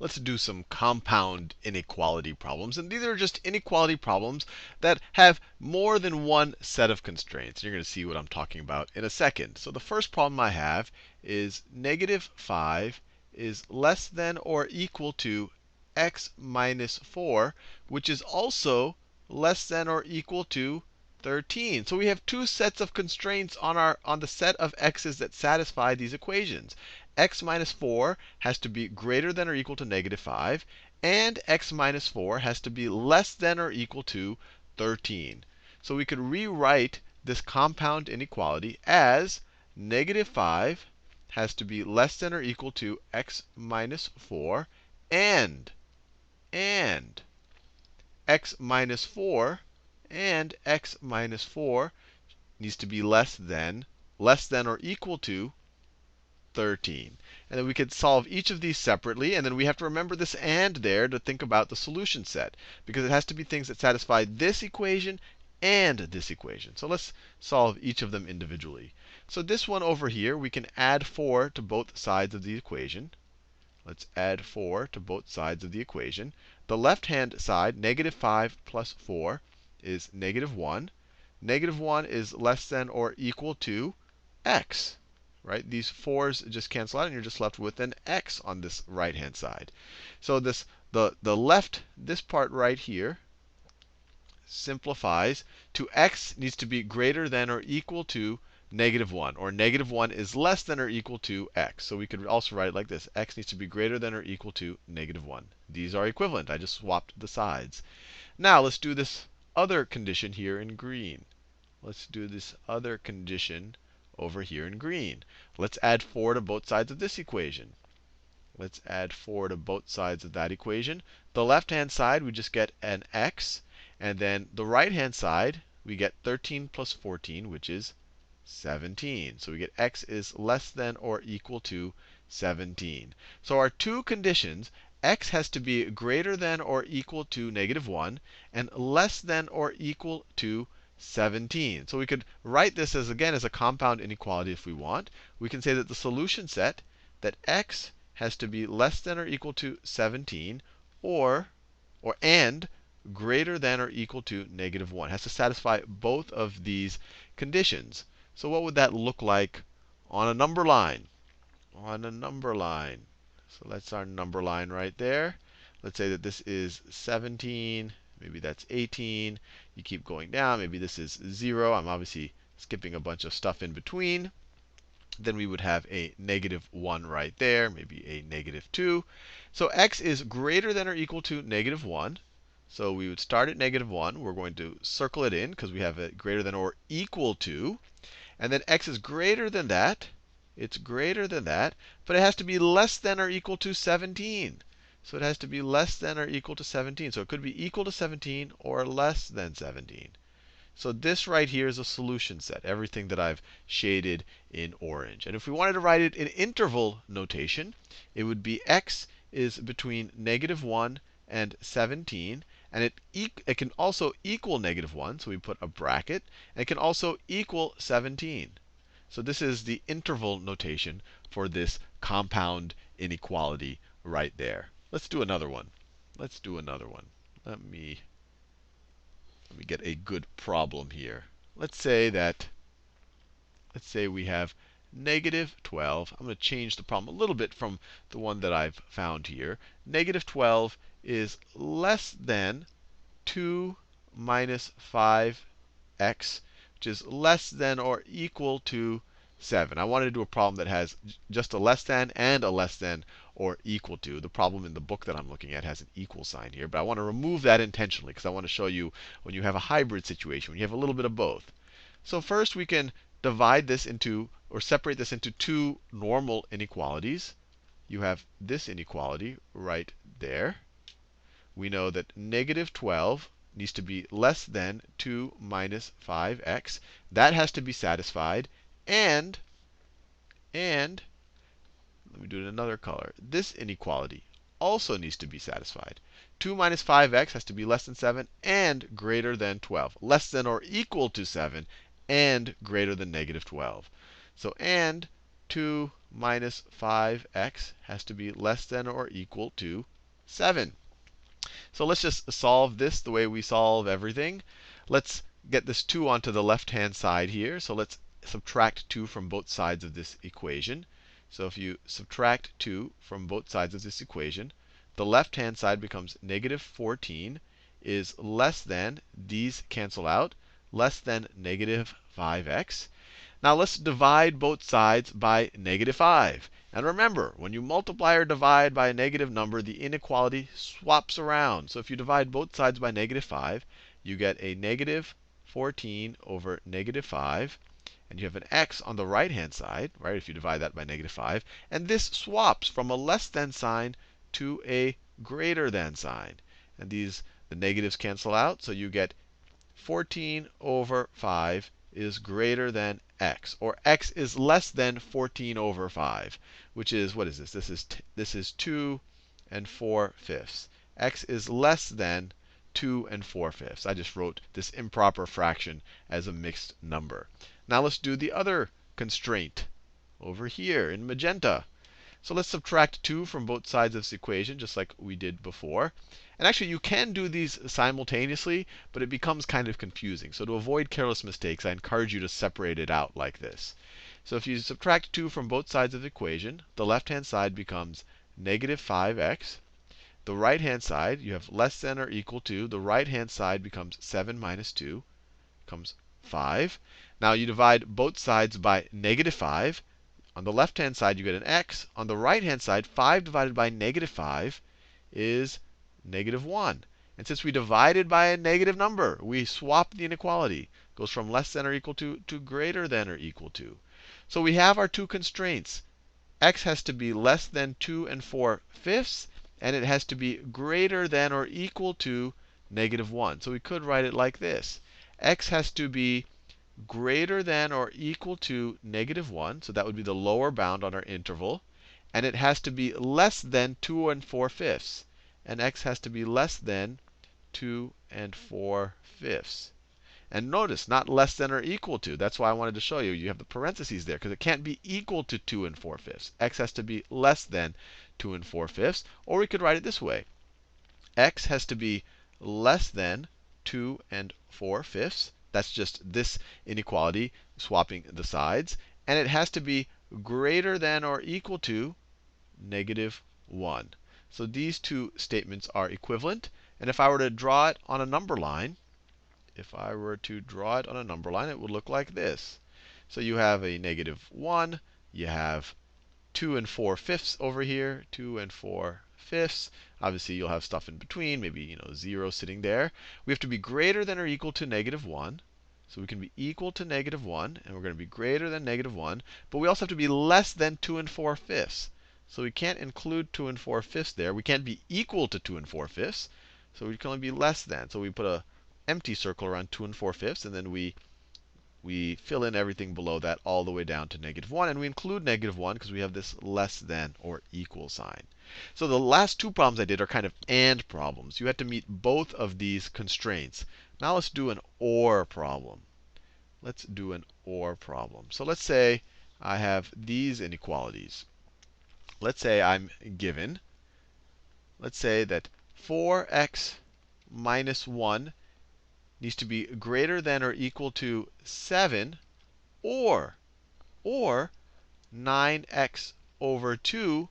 let's do some compound inequality problems. And these are just inequality problems that have more than one set of constraints. You're going to see what I'm talking about in a second. So the first problem I have is -5 is less than or equal to x minus 4, which is also less than or equal to 13. So we have two sets of constraints on the set of x's that satisfy these equations. X minus 4 has to be greater than or equal to -5, and x minus 4 has to be less than or equal to 13. So we could rewrite this compound inequality as -5 has to be less than or equal to x minus 4, and x minus 4 and x minus 4 needs to be less than or equal to 13. And then we could solve each of these separately. And then we have to remember this and there to think about the solution set, because it has to be things that satisfy this equation and this equation. So let's solve each of them individually. So this one over here, we can add 4 to both sides of the equation. Let's add 4 to both sides of the equation. The left-hand side, -5 plus 4, is -1. -1 is less than or equal to x. Right? These 4's just cancel out, and you're just left with an x on this right-hand side. So this this part right here simplifies to x needs to be greater than or equal to -1, or -1 is less than or equal to x. So we could also write it like this: x needs to be greater than or equal to -1. These are equivalent. I just swapped the sides. Now let's do this other condition here in green. Let's do this other condition over here in green. Let's add 4 to both sides of this equation. Let's add 4 to both sides of that equation. The left-hand side, we just get an x. And then the right-hand side, we get 13 plus 14, which is 17. So we get x is less than or equal to 17. So our two conditions, x has to be greater than or equal to -1, and less than or equal to 17. So we could write this as, again, as a compound inequality if we want. We can say that the solution set, that x has to be less than or equal to 17, and greater than or equal to -1. It has to satisfy both of these conditions. So what would that look like on a number line? On a number line. So that's our number line right there. Let's say that this is 17. Maybe that's 18. You keep going down. Maybe this is 0. I'm obviously skipping a bunch of stuff in between. Then we would have a -1 right there, maybe a -2. So x is greater than or equal to -1. So we would start at -1. We're going to circle it in because we have a greater than or equal to. And then x is greater than that. It's greater than that. But it has to be less than or equal to 17. So it has to be less than or equal to 17. So it could be equal to 17 or less than 17. So this right here is a solution set, everything that I've shaded in orange. And if we wanted to write it in interval notation, it would be x is between -1 and 17. And it can also equal -1, so we put a bracket. And it can also equal 17. So this is the interval notation for this compound inequality right there. Let's do another one. Let's do another one. Let me get a good problem here. Let's say we have -12. I'm going to change the problem a little bit from the one that I've found here. -12 is less than 2 minus 5x, which is less than or equal to 7. I wanted to do a problem that has just a less than and a less than or equal to. The problem in the book that I'm looking at has an equal sign here. But I want to remove that intentionally because I want to show you when you have a hybrid situation, when you have a little bit of both. So first we can divide this into, or separate this into two normal inequalities. You have this inequality right there. We know that -12 needs to be less than 2 minus 5x. That has to be satisfied. And let me do it in another color. This inequality also needs to be satisfied. 2 minus 5x has to be less than 7 and greater than 12. Less than or equal to 7 and greater than -12. So and 2 minus 5x has to be less than or equal to 7. So let's just solve this the way we solve everything. Let's get this 2 onto the left-hand side here. So let's subtract 2 from both sides of this equation. So if you subtract 2 from both sides of this equation, the left-hand side becomes negative 14 is less than, these cancel out, less than negative 5x. Now let's divide both sides by negative 5. And remember, when you multiply or divide by a negative number, the inequality swaps around. So if you divide both sides by negative 5, you get a negative 14 over negative 5. And you have an x on the right-hand side, right, if you divide that by negative 5. And this swaps from a less than sign to a greater than sign. And the negatives cancel out, so you get 14 over 5 is greater than x, or x is less than 14 over 5, which is, what is this? This is 2 and 4/5. X is less than 2 and 4/5. I just wrote this improper fraction as a mixed number. Now let's do the other constraint over here in magenta. So let's subtract 2 from both sides of this equation, just like we did before. And actually, you can do these simultaneously, but it becomes kind of confusing. So to avoid careless mistakes, I encourage you to separate it out like this. So if you subtract 2 from both sides of the equation, the left-hand side becomes negative 5x. The right-hand side, you have less than or equal to. The right-hand side becomes 7 minus 2, becomes 5. Now you divide both sides by negative 5. On the left-hand side, you get an x. On the right-hand side, 5 divided by negative 5 is negative 1. And since we divided by a negative number, we swap the inequality. It goes from less than or equal to greater than or equal to. So we have our two constraints. X has to be less than 2 and 4/5, and it has to be greater than or equal to negative 1. So we could write it like this. X has to be greater than or equal to negative 1. So that would be the lower bound on our interval. And it has to be less than 2 and 4/5. And x has to be less than 2 and 4/5. And notice, not less than or equal to. That's why I wanted to show you. You have the parentheses there, because it can't be equal to 2 and 4/5. X has to be less than 2 and 4/5. Or we could write it this way. X has to be less than 2 and 4/5. That's just this inequality, swapping the sides. And it has to be greater than or equal to negative 1. So these two statements are equivalent. And if I were to draw it on a number line, it would look like this. So you have a negative 1. You have 2 and 4/5 over here, 2 and 4/5. Obviously, you'll have stuff in between, maybe 0 sitting there. We have to be greater than or equal to negative 1. So we can be equal to negative 1, and we're going to be greater than negative 1. But we also have to be less than 2 and 4/5. So we can't include 2 and 4/5 there. We can't be equal to 2 and 4/5. So we can only be less than. So we put an empty circle around 2 and 4/5, and then we fill in everything below that all the way down to negative 1. And we include negative 1 because we have this less than or equal sign. So the last two problems I did are kind of and problems. You had to meet both of these constraints. Now let's do an or problem. Let's do an or problem. So let's say I have these inequalities. Let's say I'm given, let's say that 4x minus 1 needs to be greater than or equal to 7, or 9x over 2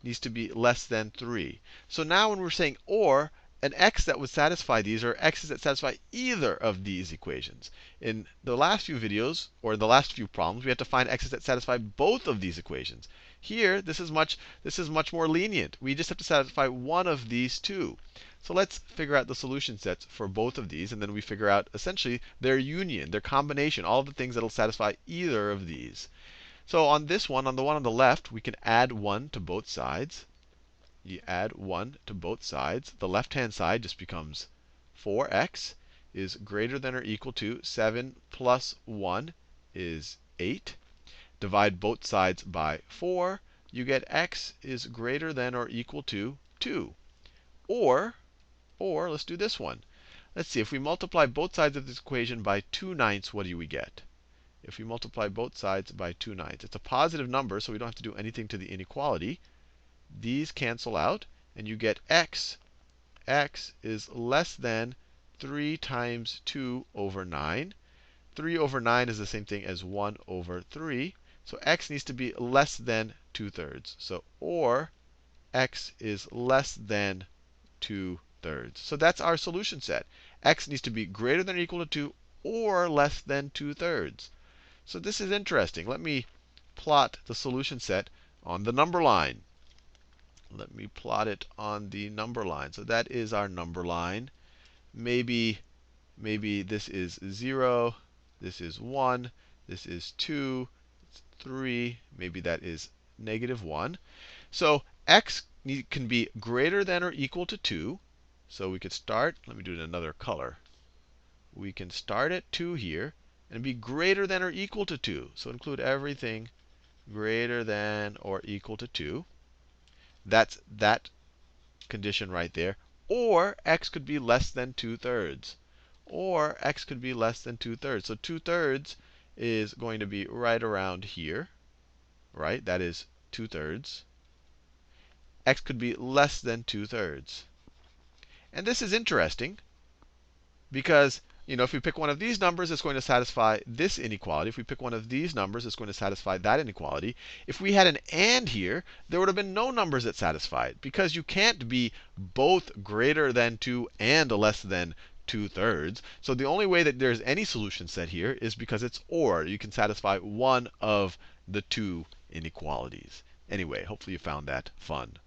needs to be less than 3. So now when we're saying or, an x that would satisfy these are x's that satisfy either of these equations. In the last few videos, or the last few problems, we had to find x's that satisfy both of these equations. Here, this is much more lenient. We just have to satisfy one of these two. So let's figure out the solution sets for both of these, and then we figure out essentially their union, their combination, all of the things that will satisfy either of these. So on this one, on the one on the left, we can add 1 to both sides. You add 1 to both sides. The left-hand side just becomes 4x is greater than or equal to 7 plus 1 is 8. Divide both sides by 4. You get x is greater than or equal to 2. Or let's do this one. Let's see, if we multiply both sides of this equation by 2/9, what do we get? If we multiply both sides by 2/9, it's a positive number, so we don't have to do anything to the inequality. These cancel out, and you get x. X is less than 3 times 2 over 9. 3 over 9 is the same thing as 1 over 3. So x needs to be less than 2/3. So or x is less than 2/3. So that's our solution set. X needs to be greater than or equal to 2 or less than 2/3. So this is interesting. Let me plot the solution set on the number line. Let me plot it on the number line. So that is our number line. Maybe this is 0, this is 1, this is 2, 3, maybe that is -1. So x can be greater than or equal to 2. So we could start, let me do it in another color. We can start at 2 here and be greater than or equal to 2. So include everything greater than or equal to 2. That's that condition right there. Or x could be less than 2/3. Or x could be less than 2/3. So 2/3 is going to be right around here, right? That is 2/3. X could be less than 2/3. And this is interesting because if we pick one of these numbers, it's going to satisfy this inequality. If we pick one of these numbers, it's going to satisfy that inequality. If we had an and here, there would have been no numbers that satisfy it, because you can't be both greater than 2 and less than 2/3. So the only way that there's any solution set here is because it's or. You can satisfy one of the two inequalities. Anyway, hopefully you found that fun.